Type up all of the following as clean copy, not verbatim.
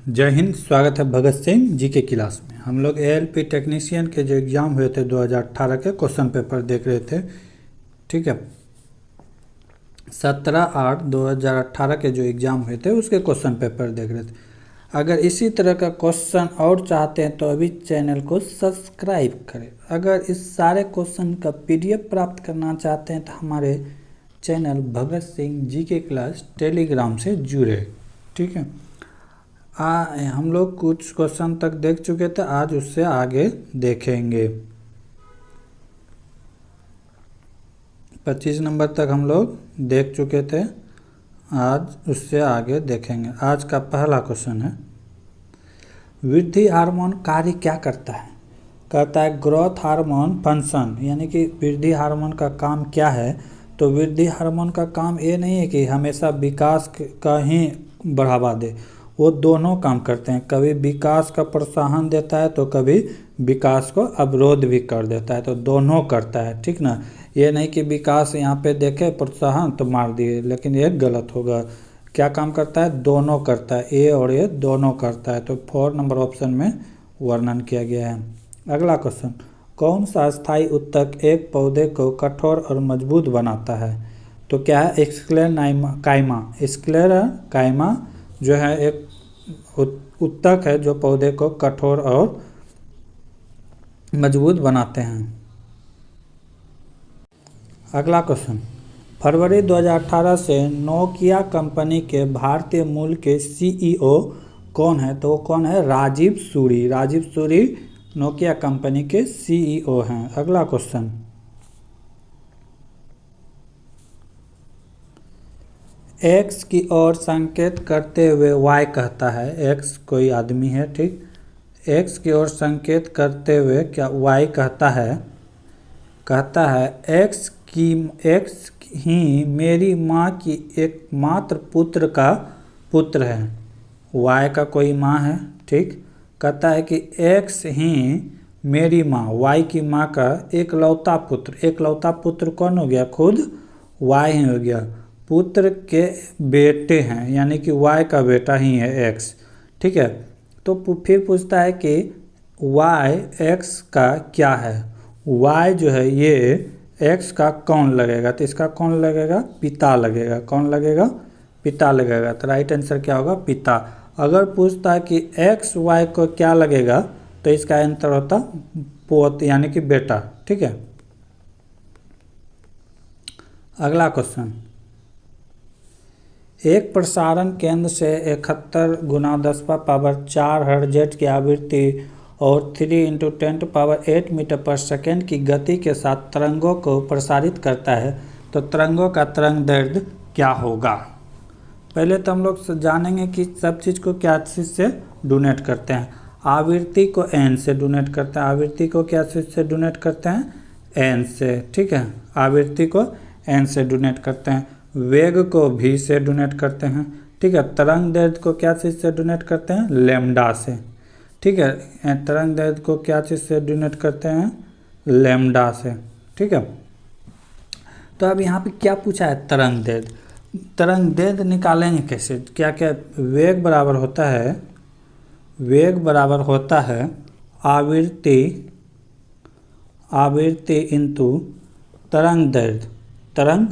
जय हिंद। स्वागत है भगत सिंह जी के क्लास में। हम लोग एएलपी टेक्नीशियन के जो एग्ज़ाम हुए थे 2018 के क्वेश्चन पेपर देख रहे थे। ठीक है, 17/8/2018 के जो एग्ज़ाम हुए थे उसके क्वेश्चन पेपर देख रहे थे। अगर इसी तरह का क्वेश्चन और चाहते हैं तो अभी चैनल को सब्सक्राइब करें। अगर इस सारे क्वेश्चन का पीडीएफ प्राप्त करना चाहते हैं तो हमारे चैनल भगत सिंह जी के क्लास टेलीग्राम से जुड़े। ठीक है, हम लोग कुछ क्वेश्चन तक देख चुके थे, आज उससे आगे देखेंगे। 25 नंबर तक हम लोग देख चुके थे, आज उससे आगे देखेंगे। आज का पहला क्वेश्चन है, वृद्धि हार्मोन कार्य क्या करता है? कहता है ग्रोथ हार्मोन फंक्शन, यानी कि वृद्धि हार्मोन का काम क्या है। तो वृद्धि हार्मोन का काम ये नहीं है कि हमेशा विकास का ही बढ़ावा दे, वो दोनों काम करते हैं। कभी विकास का प्रोत्साहन देता है तो कभी विकास को अवरोध भी कर देता है, तो दोनों करता है। ठीक ना, ये नहीं कि विकास यहाँ पे देखे प्रोत्साहन तो मार दिए, लेकिन ये गलत होगा। क्या काम करता है? दोनों करता है, ए और ए दोनों करता है। तो 4 नंबर ऑप्शन में वर्णन किया गया है। अगला क्वेश्चन, कौन सा स्थायी ऊतक एक पौधे को कठोर और मजबूत बनाता है? तो क्या है? स्क्लेरकाइमा। स्क्लेरकाइमा जो है एक ऊतक है जो पौधे को कठोर और मजबूत बनाते हैं। अगला क्वेश्चन, फरवरी 2018 से नोकिया कंपनी के भारतीय मूल के सीईओ कौन है? तो वो कौन है? राजीव सूरी। राजीव सूरी नोकिया कंपनी के सीईओ हैं। अगला क्वेश्चन, एक्स की ओर संकेत करते हुए वाई कहता है। एक्स कोई आदमी है, ठीक। एक्स की ओर संकेत करते हुए क्या वाई कहता है? कहता है एक्स ही मेरी माँ की एकमात्र पुत्र का पुत्र है। वाई का कोई माँ है, ठीक। कहता है कि एक्स ही मेरी माँ, वाई की माँ का एकलौता पुत्र। एकलौता पुत्र कौन हो गया? खुद वाई ही हो गया। पुत्र के बेटे हैं, यानी कि वाई का बेटा ही है एक्स। ठीक है, तो फिर पूछता है कि वाई एक्स का क्या है? वाई जो है ये एक्स का कौन लगेगा? तो इसका कौन लगेगा? पिता लगेगा। कौन लगेगा? पिता लगेगा। तो राइट आंसर क्या होगा? पिता। अगर पूछता है कि एक्स वाई को क्या लगेगा तो इसका आंसर होता पोत, यानी कि बेटा। ठीक है, अगला क्वेश्चन, एक प्रसारण केंद्र से 71 × 10⁻4 हर्ट्ज की आवृत्ति और 3 × 10⁸ मीटर पर सेकेंड की गति के साथ तरंगों को प्रसारित करता है, तो तरंगों का तरंग दैर्ध्य क्या होगा? पहले तो हम लोग जानेंगे कि सब चीज़ को क्या चीज़ से डोनेट करते हैं। आवृत्ति को एन से डोनेट करते हैं। आवृत्ति को क्या चीज़ से डोनेट करते हैं? एन से। ठीक है, आवृत्ति को एन से डोनेट करते हैं। वेग को भी से डोनेट करते हैं। ठीक है, तरंग दैर्ध्य को क्या चीज़ से डोनेट करते हैं? लैम्डा से। ठीक है, तरंग दैर्ध्य को क्या चीज़ से डोनेट करते हैं? लैम्डा से। ठीक है, तो अब यहाँ पे क्या पूछा है? तरंग दैर्ध्य। तरंग दैर्ध्य निकालेंगे कैसे? क्या क्या? वेग बराबर होता है, वेग बराबर होता है आवृत्ति इंटू तरंग दैर्ध्य। तरंग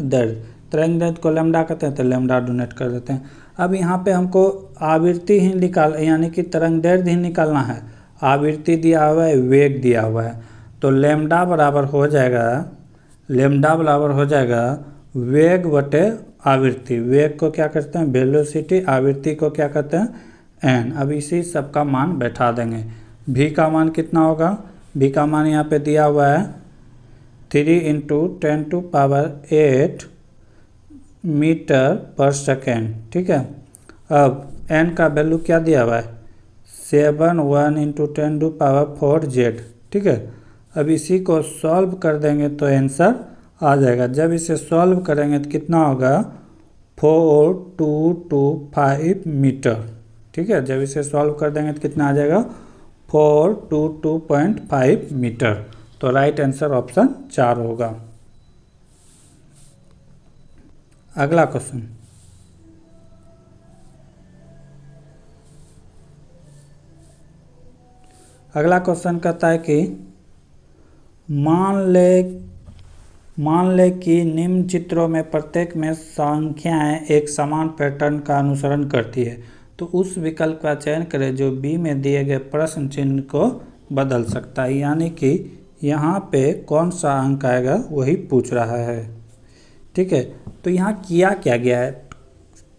दैर्ध्य को लैम्डा कहते हैं, तो लैम्डा डोनेट कर देते हैं। अब यहाँ पे हमको आवृत्ति ही यानी कि तरंग दैर्ध्य ही निकालना है। आवृत्ति दिया हुआ है, वेग दिया हुआ है, तो लैम्डा बराबर हो जाएगा वेग बटे आवृत्ति। वेग को क्या करते हैं? वेलोसिटी। आवृत्ति को क्या कहते हैं? एन। अब इसी सब का मान बैठा देंगे। भी का मान कितना होगा? भी का मान यहाँ पे दिया हुआ है 3 × 10⁸ मीटर पर सेकेंड। ठीक है, अब एन का वैल्यू क्या दिया हुआ है? 7 × 10⁴ जेड। ठीक है, अब इसी को सॉल्व कर देंगे तो आंसर आ जाएगा। जब इसे सॉल्व करेंगे तो कितना होगा? 4225 मीटर। ठीक है, जब इसे सॉल्व कर देंगे तो कितना आ जाएगा? 422.5 मीटर। तो राइट आंसर ऑप्शन 4 होगा। अगला क्वेश्चन, अगला क्वेश्चन कहता है कि मान ले कि निम्न चित्रों में प्रत्येक में संख्याएं एक समान पैटर्न का अनुसरण करती है, तो उस विकल्प का चयन करें जो बी में दिए गए प्रश्न चिन्ह को बदल सकता है। यानी कि यहाँ पे कौन सा अंक आएगा वही पूछ रहा है। ठीक है, तो यहाँ किया क्या गया है,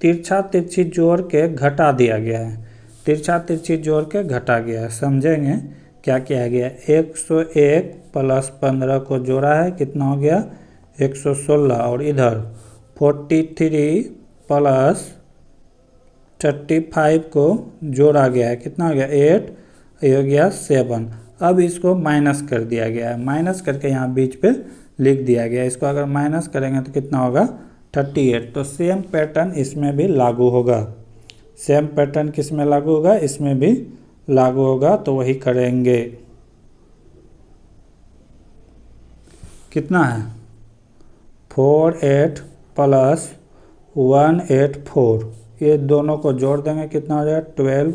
तिरछा तिरछी जोड़ के घटा दिया गया है, तिरछा तिरछी जोड़ के घटा गया है। समझेंगे क्या किया गया है। 101 प्लस 15 को जोड़ा है, कितना हो गया 116। और इधर 43 प्लस 35 को जोड़ा गया है, कितना हो गया 8, ये हो गया 7। अब इसको माइनस कर दिया गया है, माइनस करके यहाँ बीच पे लिख दिया गया है। इसको अगर माइनस करेंगे तो कितना होगा 38। तो सेम पैटर्न इसमें भी लागू होगा, सेम पैटर्न किस में लागू होगा, इसमें भी लागू होगा। तो वही करेंगे। कितना है 48 प्लस 184, ये दोनों को जोड़ देंगे, कितना हो जाएगा 12,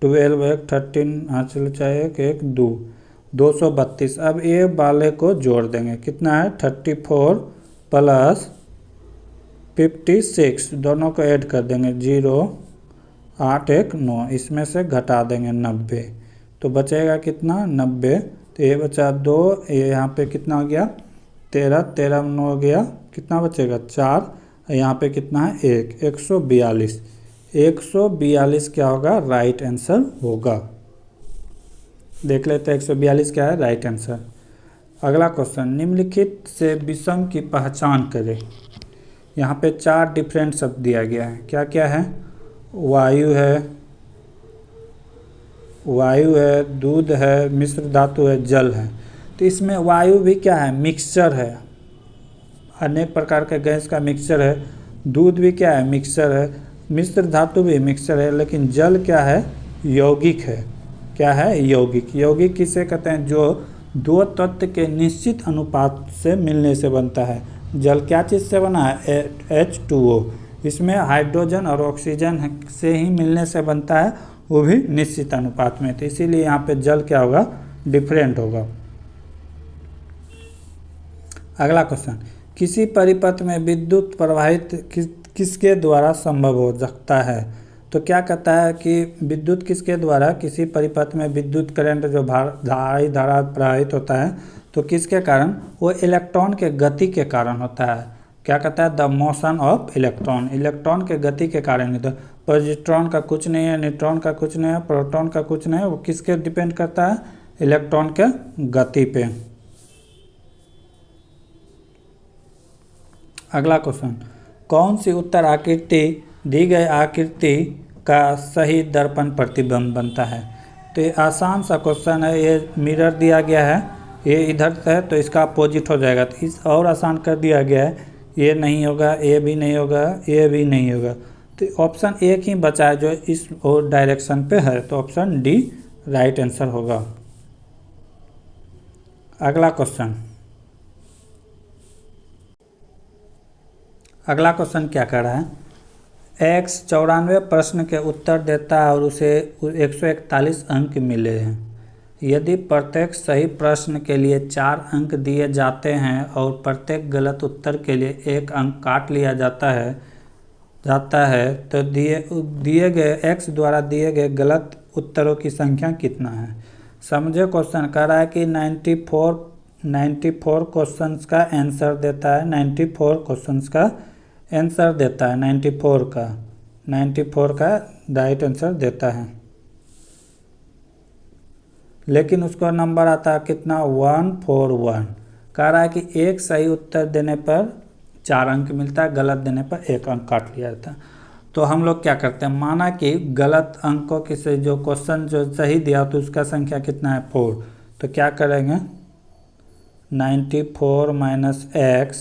12 1 13 हासिल चाहिए कि 1 2, 232। अब ये वाले को जोड़ देंगे, कितना है 34 प्लस 56, दोनों को ऐड कर देंगे 0 8 1 9, इसमें से घटा देंगे 90, तो बचेगा कितना 90। तो ये बचा 2, ये यहाँ पे कितना हो गया 13, 13 में 9 हो गया, कितना बचेगा 4, यहाँ पे कितना है 1, 142। 142 क्या होगा, राइट आंसर होगा। देख लेते हैं 142 क्या है, राइट आंसर। अगला क्वेश्चन, निम्नलिखित से विषम की पहचान करें। यहाँ पे 4 डिफरेंट शब्द दिया गया है, क्या क्या है, वायु है, दूध है, मिश्र धातु है, जल है। तो इसमें वायु भी क्या है, मिक्सचर है, अनेक प्रकार के गैस का मिक्सचर है। दूध भी क्या है, मिक्सचर है। मिश्र धातु भी मिक्सचर है। लेकिन जल क्या है, यौगिक है। क्या है, यौगिक। यौगिक किसे कहते हैं, जो दो तत्व के निश्चित अनुपात से मिलने से बनता है। जल क्या चीज़ से बना है, H2O। इसमें हाइड्रोजन और ऑक्सीजन से ही मिलने से बनता है, वो भी निश्चित अनुपात में। तो इसीलिए यहाँ पे जल क्या होगा, डिफरेंट होगा। अगला क्वेश्चन, किसी परिपथ में विद्युत प्रवाहित किसके द्वारा संभव हो सकता है। तो क्या कहता है कि विद्युत किसके द्वारा, किसी परिपथ में विद्युत करंट जो धारा प्रवाहित होता है, तो किसके कारण, वो इलेक्ट्रॉन के गति के कारण होता है। क्या कहता है, the motion of electron, electron के गति के कारण। तो पॉजिट्रॉन का कुछ नहीं है, न्यूट्रॉन का कुछ नहीं है, प्रोटॉन का कुछ नहीं है, वो किसके डिपेंड करता है, इलेक्ट्रॉन के गति पे। अगला क्वेश्चन, कौन सी उत्तर आकृति दी गई आकृति का सही दर्पण प्रतिबिंब बनता है। तो ये आसान सा क्वेश्चन है। ये मिरर दिया गया है, ये इधर से है तो इसका अपोजिट हो जाएगा। तो इस और आसान कर दिया गया है, ये नहीं होगा, ये भी नहीं होगा, ये भी नहीं होगा। तो ऑप्शन एक ही बचा है जो इस और डायरेक्शन पे है, तो ऑप्शन डी राइट आंसर होगा। अगला क्वेश्चन, अगला क्वेश्चन क्या कर रहा है, x 94 प्रश्न के उत्तर देता है और उसे 141 अंक मिले हैं। यदि प्रत्येक सही प्रश्न के लिए 4 अंक दिए जाते हैं और प्रत्येक गलत उत्तर के लिए 1 अंक काट लिया जाता है तो दिए गए x द्वारा दिए गए गलत उत्तरों की संख्या कितना है। समझे, क्वेश्चन कह रहा है कि 94 क्वेश्चंस का आंसर देता है, 94 क्वेश्चंस का आंसर देता है, 94 का राइट आंसर देता है। लेकिन उसका नंबर आता है कितना, 141। कह रहा है कि एक सही उत्तर देने पर 4 अंक मिलता है, गलत देने पर 1 अंक काट लिया जाता है। तो हम लोग क्या करते हैं, माना कि गलत अंकों की से जो क्वेश्चन जो सही दिया तो उसका संख्या कितना है 4। तो क्या करेंगे, 94 माइनस x,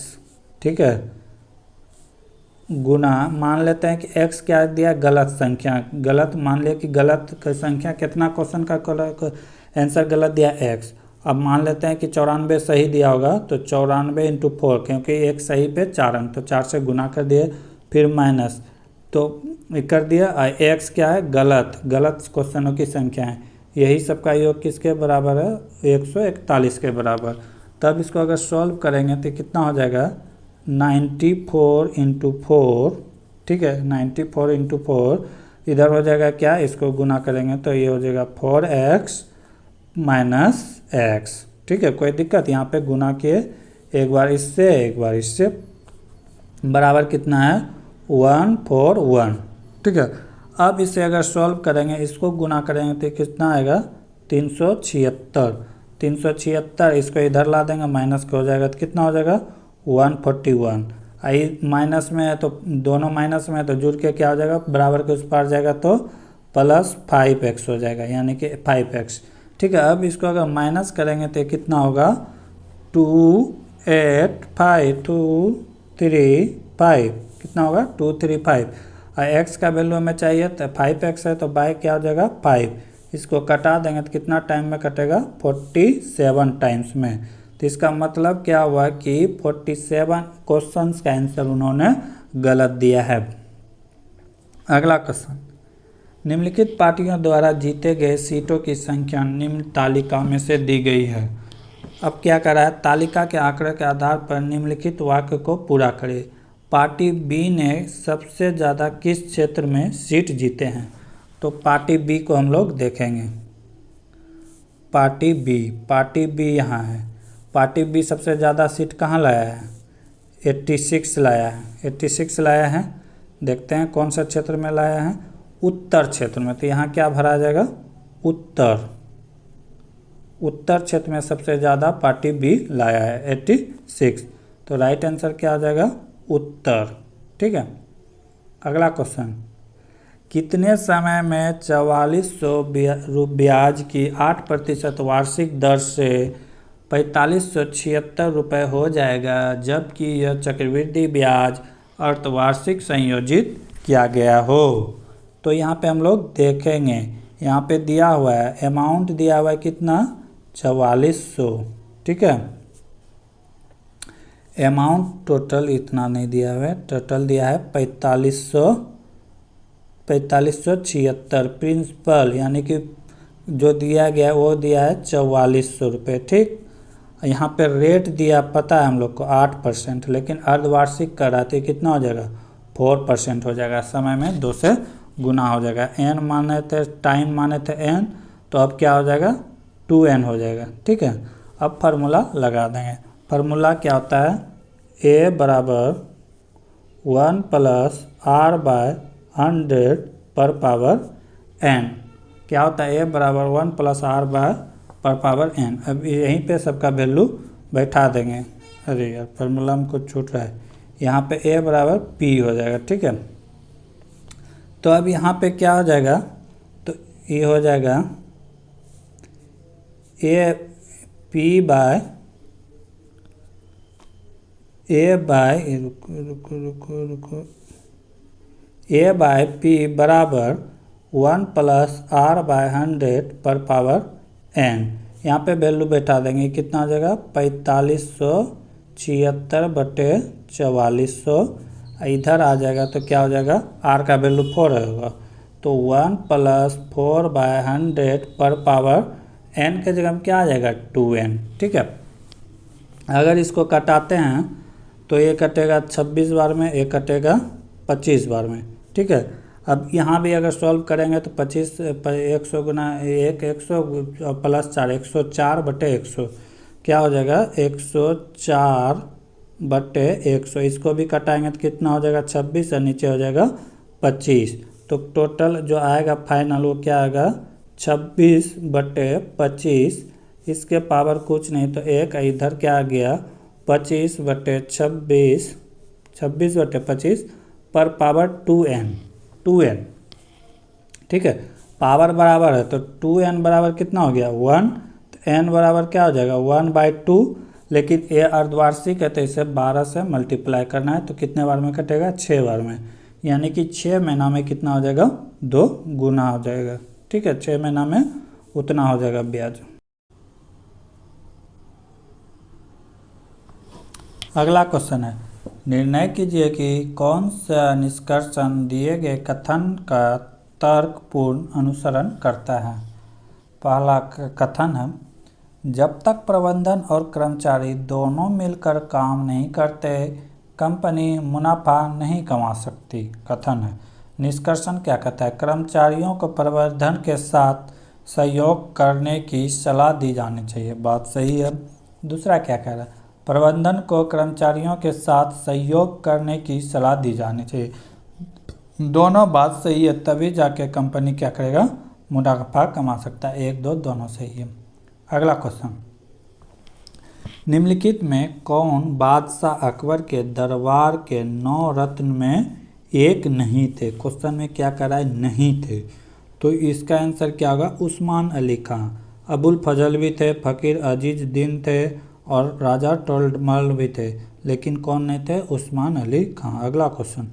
ठीक है, गुना, मान लेते हैं कि x क्या दिया, गलत संख्या, गलत मान लिया कि गलत संख्या कितना क्वेश्चन का आंसर गलत दिया x। अब मान लेते हैं कि 94 सही दिया होगा, तो 94 इंटू 4, क्योंकि एक सही पे 4 अंक, तो 4 से गुना कर दिए, फिर माइनस, तो कर दिया। x क्या है, गलत क्वेश्चनों की संख्या है, यही सबका योग किसके बराबर है, 141 के बराबर। तब इसको अगर सॉल्व करेंगे तो कितना हो जाएगा, 94 इंटू 4, ठीक है, 94 इंटू 4, इधर हो जाएगा क्या, इसको गुना करेंगे तो ये हो जाएगा 4x माइनस एक्स, ठीक है। कोई दिक्कत, यहाँ पे गुना किए, एक बार इससे एक बार इससे, बराबर कितना है 141, ठीक है। अब इसे अगर सॉल्व करेंगे, इसको गुना करेंगे तो कितना आएगा 376, 376, इसको इधर ला देंगे, माइनस का हो जाएगा तो कितना हो जाएगा 141। आई माइनस में है तो दोनों माइनस में है तो जुड़ के क्या हो जाएगा, बराबर के उस पार जाएगा तो प्लस 5x हो जाएगा, यानी कि 5x, ठीक है। अब इसको अगर माइनस करेंगे तो कितना होगा 285 कितना होगा 235, और x का वैल्यू हमें चाहिए तो 5x है तो बाय क्या हो जाएगा 5, इसको कटा देंगे तो कितना टाइम में कटेगा 47 टाइम्स में। तो इसका मतलब क्या हुआ कि 47 क्वेश्चंस का आंसर उन्होंने गलत दिया है। अगला क्वेश्चन, निम्नलिखित पार्टियों द्वारा जीते गए सीटों की संख्या निम्न तालिका में से दी गई है। अब क्या करा है, तालिका के आंकड़े के आधार पर निम्नलिखित वाक्य को पूरा करें। पार्टी बी ने सबसे ज़्यादा किस क्षेत्र में सीट जीते हैं। तो पार्टी बी को हम लोग देखेंगे। पार्टी बी यहाँ है। पार्टी बी सबसे ज़्यादा सीट कहाँ लाया है, 86 लाया है, 86 लाया है। देखते हैं कौन सा क्षेत्र में लाया है, उत्तर क्षेत्र में। तो यहाँ क्या भरा जाएगा, उत्तर क्षेत्र में सबसे ज़्यादा पार्टी बी लाया है 86। तो राइट आंसर क्या हो जाएगा, उत्तर, ठीक है। अगला क्वेश्चन, कितने समय में 4400 ब्याज की 8% वार्षिक दर से 4576 रुपये हो जाएगा, जबकि यह चक्रवृद्धि ब्याज अर्धवार्षिक संयोजित किया गया हो। तो यहाँ पे हम लोग देखेंगे, यहाँ पे दिया हुआ है अमाउंट, दिया हुआ है कितना 4400, ठीक है। अमाउंट टोटल इतना नहीं दिया हुआ है, टोटल दिया है 4576। प्रिंसिपल यानी कि जो दिया गया वो दिया है 4400 रुपये, ठीक। यहाँ पे रेट दिया पता है हम लोग को 8%, लेकिन अर्धवार्षिक कराते कितना हो जाएगा 4% हो जाएगा, समय में 2 से गुना हो जाएगा। n माने थे, टाइम माने थे n, तो अब क्या हो जाएगा 2n हो जाएगा, ठीक है। अब फार्मूला लगा देंगे। फार्मूला क्या होता है, a बराबर 1 + r/100 पर पावर n। क्या होता है, a बराबर 1 + r/n। अब यहीं पे सबका वैल्यू बैठा देंगे। अरे यार फार्मूला में कुछ छूट रहा है, यहाँ पे a बराबर p हो जाएगा, ठीक है। तो अब यहाँ पे क्या हो जाएगा, तो ये हो जाएगा a बाय p बराबर 1 + r/100 पर पावर n। यहाँ पे वैल्यू बैठा देंगे, कितना हो जाएगा 4576/4400। इधर आ जाएगा तो क्या हो जाएगा, r का वैल्यू 4 होगा, तो 1 + 4/100 पर पावर n के जगह में क्या आ जाएगा 2n, ठीक है। अगर इसको कटाते हैं तो ये कटेगा 26 बार में, ये कटेगा 25 बार में, ठीक है। अब यहाँ भी अगर सॉल्व करेंगे तो 100 + 4 104/100 क्या हो जाएगा 104/100। इसको भी कटाएंगे तो कितना हो जाएगा 26 और नीचे हो जाएगा 25। तो टोटल जो आएगा फाइनल वो क्या आएगा 26/25। इसके पावर कुछ नहीं तो एक, इधर क्या आ गया 25/26, 26/25 पर पावर 2n, ठीक है। पावर बराबर है तो 2n बराबर कितना हो गया 1, तो n बराबर क्या हो जाएगा 1/2। लेकिन ये अर्धवार्षिक है तो इसे 12 से मल्टीप्लाई करना है, तो कितने बार में कटेगा 6 बार में, यानी कि 6 महीना में कितना हो जाएगा 2 गुना हो जाएगा, ठीक है। 6 महीना में उतना हो जाएगा ब्याज। अगला क्वेश्चन है, निर्णय कीजिए कि कौन सा निष्कर्षण दिए गए कथन का तर्कपूर्ण अनुसरण करता है। पहला कथन है, जब तक प्रबंधन और कर्मचारी दोनों मिलकर काम नहीं करते कंपनी मुनाफा नहीं कमा सकती। कथन है। निष्कर्षण क्या कहता है, कर्मचारियों को प्रबंधन के साथ सहयोग करने की सलाह दी जानी चाहिए। बात सही है। दूसरा क्या कह रहा है, प्रबंधन को कर्मचारियों के साथ सहयोग करने की सलाह दी जानी चाहिए। दोनों बात सही है, तभी जाके कंपनी क्या करेगा, मुनाफा कमा सकता है। 1, 2 दोनों सही है। अगला क्वेश्चन, निम्नलिखित में कौन बादशाह अकबर के दरबार के 9 रत्न में एक नहीं थे। क्वेश्चन में क्या कर रहा है, नहीं थे, तो इसका आंसर क्या होगा, उस्मान अली खां। अबुल फजल भी थे, फ़कीर अजीज दीन थे और राजा टोडरमल भी थे, लेकिन कौन नहीं थे, उस्मान अली खां। अगला क्वेश्चन,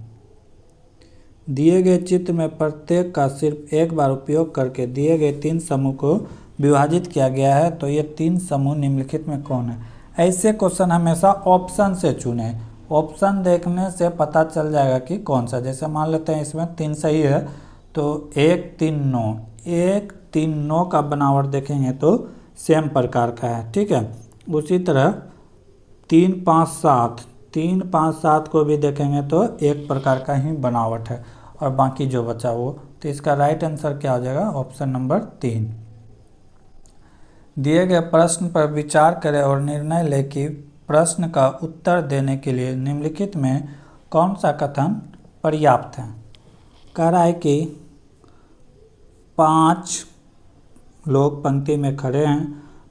दिए गए चित्र में प्रत्येक का सिर्फ एक बार उपयोग करके दिए गए 3 समूह को विभाजित किया गया है, तो ये 3 समूह निम्नलिखित में कौन है। ऐसे क्वेश्चन हमेशा ऑप्शन से चुने, ऑप्शन देखने से पता चल जाएगा कि कौन सा। जैसे मान लेते हैं इसमें 3 सही है, तो 1, 3, 9, 1, 3, 9 का बनावट देखेंगे तो सेम प्रकार का है, ठीक है। उसी तरह 3, 5, 7, 3, 5, 7 को भी देखेंगे तो एक प्रकार का ही बनावट है, और बाकी जो बचा वो, तो इसका राइट आंसर क्या हो जाएगा, ऑप्शन नंबर 3। दिए गए प्रश्न पर विचार करें और निर्णय लें कि प्रश्न का उत्तर देने के लिए निम्नलिखित में कौन सा कथन पर्याप्त है। कह रहा है कि 5 लोग पंक्ति में खड़े हैं,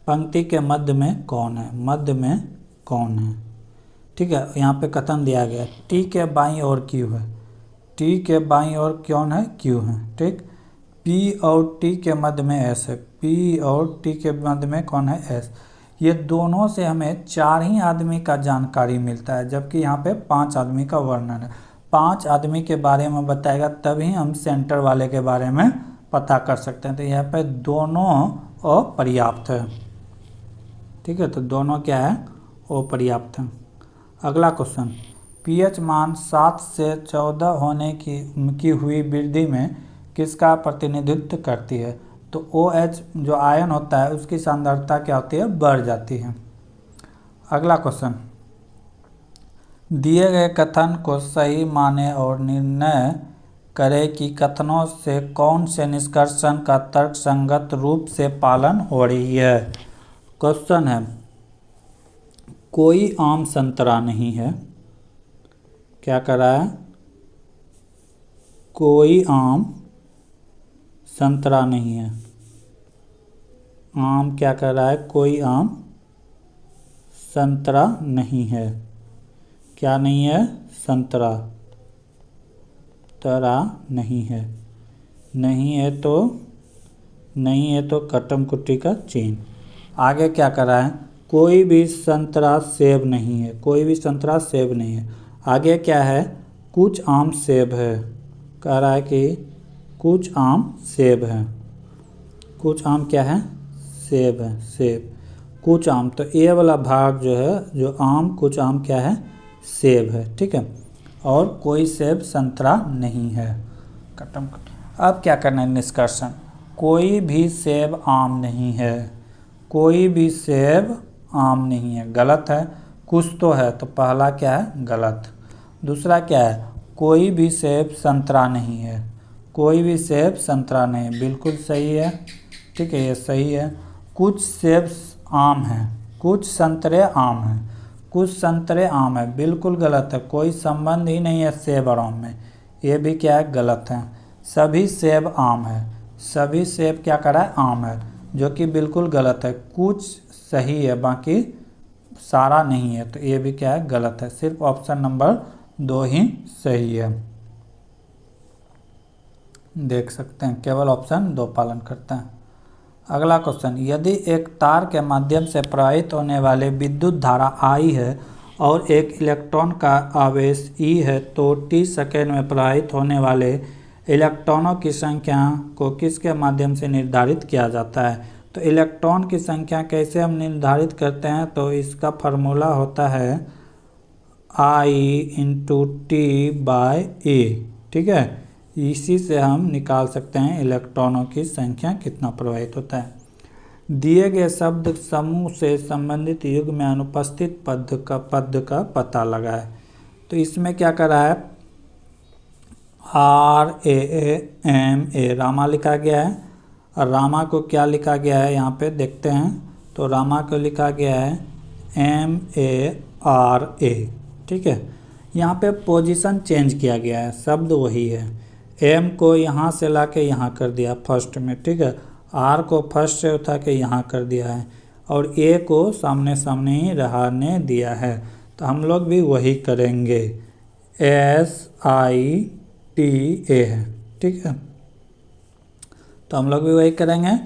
पंक्ति के मध्य में कौन है, मध्य में कौन है, ठीक है। यहाँ पे कथन दिया गया, टी के बाईं ओर क्यू है, टी के बाईं ओर कौन है, क्यू है, ठीक। पी और टी के मध्य में एस है, पी और टी के मध्य में कौन है, एस। ये दोनों से हमें 4 ही आदमी का जानकारी मिलता है, जबकि यहाँ पे 5 आदमी का वर्णन है। 5 आदमी के बारे में बताएगा तभी हम सेंटर वाले के बारे में पता कर सकते हैं। तो यहाँ पे दोनों अपर्याप्त है, ठीक है। तो दोनों क्या है, अपर्याप्त है। अगला क्वेश्चन, पीएच मान 7 से 14 होने की हुई वृद्धि में किसका प्रतिनिधित्व करती है। तो OH जो आयन होता है उसकी सांद्रता क्या होती है, बढ़ जाती है। अगला क्वेश्चन, दिए गए कथन को सही माने और निर्णय करें कि कथनों से कौन से निष्कर्षण का तर्कसंगत रूप से पालन हो रही है। क्वेश्चन है, कोई आम संतरा नहीं है, क्या कर रहा है, कोई आम संतरा नहीं है। आम क्या कर रहा है, कोई आम संतरा नहीं है, क्या नहीं है, संतरा, तरा नहीं है, नहीं है तो नहीं है तो कटम कुट्टी का चिन्ह। आगे क्या कर रहा है, कोई भी संतरा सेब नहीं है, कोई भी संतरा सेब नहीं है। आगे क्या है, कुछ आम सेब है, कह रहा है कि कुछ आम सेब है, कुछ आम क्या है, सेब है, सेब, कुछ आम। तो ये वाला भाग जो है, जो आम, कुछ आम क्या है, सेब है, ठीक है। और कोई सेब संतरा नहीं है, खत्म। अब क्या करना है, निष्कर्षण, कोई भी सेब आम नहीं है, कोई भी सेब आम नहीं है, गलत है। कुछ तो है, तो पहला क्या है, गलत। दूसरा क्या है, कोई भी सेब संतरा नहीं है, कोई भी सेब संतरा नहीं, बिल्कुल सही है, ठीक है, ये सही है। कुछ सेब आम हैं, कुछ संतरे आम हैं, कुछ संतरे आम है, बिल्कुल गलत है, कोई संबंध ही नहीं है सेब और आम में, ये भी क्या है, गलत है। सभी सेब आम है, सभी सेब क्या कर रहा है, आम है, जो कि बिल्कुल गलत है। कुछ सही है, बाकी सारा नहीं है, तो ये भी क्या है, गलत है। सिर्फ ऑप्शन नंबर 2 ही सही है, देख सकते हैं, केवल ऑप्शन 2 पालन करता है। अगला क्वेश्चन, यदि एक तार के माध्यम से प्रवाहित होने वाले विद्युत धारा I है और एक इलेक्ट्रॉन का आवेश E है, तो t सेकेंड में प्रवाहित होने वाले इलेक्ट्रॉनों की संख्या को किसके माध्यम से निर्धारित किया जाता है। तो इलेक्ट्रॉन की संख्या कैसे हम निर्धारित करते हैं, तो इसका फार्मूला होता है I × T/A, ठीक है। इसी से हम निकाल सकते हैं इलेक्ट्रॉनों की संख्या कितना प्रवाहित होता है। दिए गए शब्द समूह से संबंधित युग में अनुपस्थित पद का पता लगाए। तो इसमें क्या कर रहा है, RAMA रामा लिखा गया है, और रामा को क्या लिखा गया है यहाँ पे देखते हैं। तो रामा को लिखा गया है MARA, ठीक है। यहाँ पे पोजीशन चेंज किया गया है, शब्द वही है। M को यहाँ से ला के यहाँ कर दिया फर्स्ट में, ठीक है। R को फर्स्ट से उठा के यहाँ कर दिया है, और A को सामने सामने ही रहने दिया है। तो हम लोग भी वही करेंगे, SITA है, ठीक है। तो हम लोग भी वही करेंगे।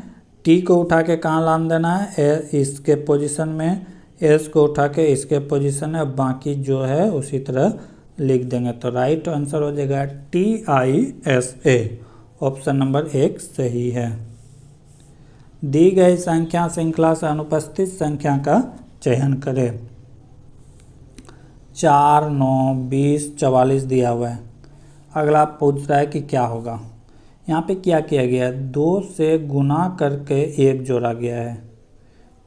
T को उठा के कहाँ लान देना है, इसके पोजीशन में, S को उठा के इसके पोजीशन में, बाकी जो है उसी तरह लिख देंगे। तो राइट आंसर हो जाएगा TISA, ऑप्शन नंबर 1 सही है। दी गई संख्या श्रृंखला से अनुपस्थित संख्या का चयन करें। 4, 9, 20, 44 दिया हुआ है। अगला पूछ रहा है कि क्या होगा। यहाँ पे क्या किया गया है, 2 से गुना करके 1 जोड़ा गया है,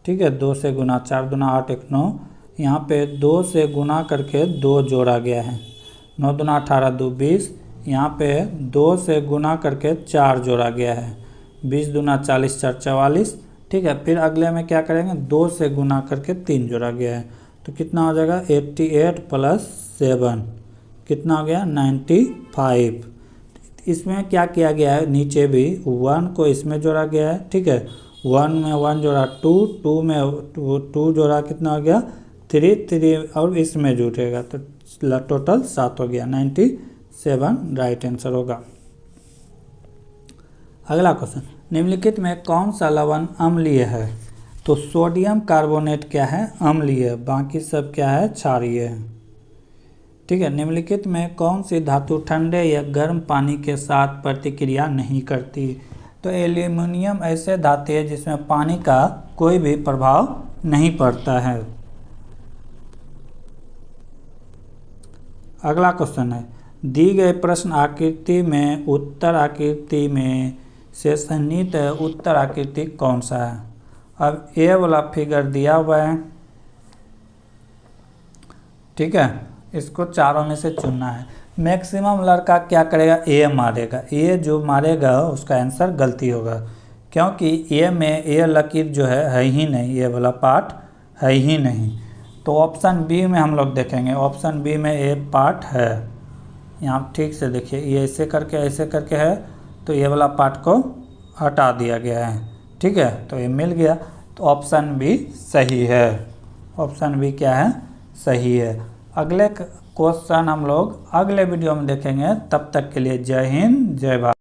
ठीक है। 2 से गुना, 4 दूना 8, 1 9। यहाँ पे 2 से गुना करके 2 जोड़ा गया है, 9 दूना 18, 2 20। यहाँ पे 2 से गुना करके 4 जोड़ा गया है, 20 दूना 40, 4 44, ठीक है। फिर अगले में क्या करेंगे, 2 से गुना करके 3 जोड़ा गया है। तो कितना हो जाएगा, 88 + 7 कितना हो गया, 95। इसमें क्या किया गया है, नीचे भी 1 को इसमें जोड़ा गया है, ठीक है। 1 में 1 जोड़ा 2, 2 में 2 जोड़ा कितना हो गया, 3, 3 और इसमें जुड़ेगा, तो टोटल 7 हो गया, 97 राइट आंसर होगा। अगला क्वेश्चन, निम्नलिखित में कौन सा लवण अम्लीय है। तो सोडियम कार्बोनेट क्या है, अम्लीय, बाकी सब क्या है, क्षारीय है, ठीक है। निम्नलिखित में कौन सी धातु ठंडे या गर्म पानी के साथ प्रतिक्रिया नहीं करती। तो एल्यूमिनियम ऐसे धातु है जिसमें पानी का कोई भी प्रभाव नहीं पड़ता है। अगला क्वेश्चन है, दी गए प्रश्न आकृति में उत्तर आकृति में से सन्निहित उत्तर आकृति कौन सा है। अब ए वाला फिगर दिया हुआ है, ठीक है। इसको चारों में से चुनना है। मैक्सिमम लड़का क्या करेगा, ए मारेगा, ए जो मारेगा उसका आंसर गलती होगा, क्योंकि ए में ए लकीर जो है ही नहीं, ये वाला पार्ट है ही नहीं। तो ऑप्शन बी में हम लोग देखेंगे, ऑप्शन बी में ए पार्ट है। यहाँ ठीक से देखिए, ये ऐसे करके है, तो ये वाला पार्ट को हटा दिया गया है, ठीक है। तो ये मिल गया, तो ऑप्शन बी सही है, ऑप्शन बी क्या है, सही है। अगले क्वेश्चन हम लोग अगले वीडियो में देखेंगे, तब तक के लिए जय हिंद, जय भारत।